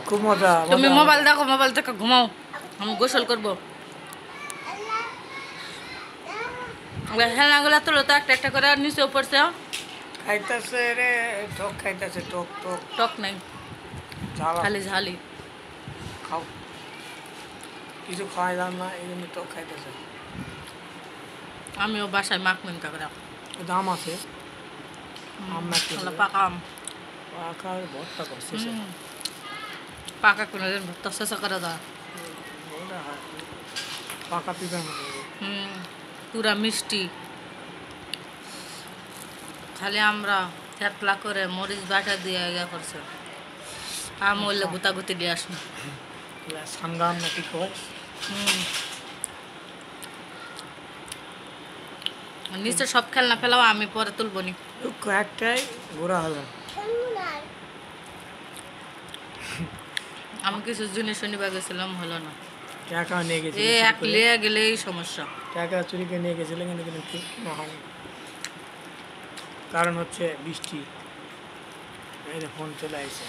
খুব মজা। তুমি মোবাইল দেখো ঘুমাও, আমি গোসল করবো। খেলনাগুলো তোলো তো একটা একটা করে, নিচেও পড়ছে। খাইতেছে রে, টক খাইতেছে, টক টক টক নাই, ঝাল খালি ঝালি। খাও, কিছু খাওয়াই দাম না, এই জন্য টক খাইতেছে। আমিও বাসায় মাখমিন কাকড়া দাম আছে আম না পাকা আম, পাকা ভর্তা করছে পাকা কোনো দিন ভর্তা শেষা করে দেওয়া। পাকা পিঁপড়ার মতো। পুরা মিষ্টি, খালি আমরা থেতলা করে মরিচ বাটা দিয়ে ইয়া করছে। আম হইলে গুতাগুতি দিয়ে আসুন। সাঙ্গাম নাকি কয়। নিচে সব খেলনা ফেলাও, আমি পরে তুলব নি। কয়েকটাই ঘোরা হলো। আমি কিছু জিনিস শনিবার গেছিলাম, হলো না। টাকা নিয়ে গেছি, এক লিয়ে গেলেই সমস্যা। টাকা চুরি করে নিয়ে গেছিলেন কিন্তু কিন্তু ঠিক না হয়নি, কারণ হচ্ছে বৃষ্টি। এই ফোন চলে আসছে।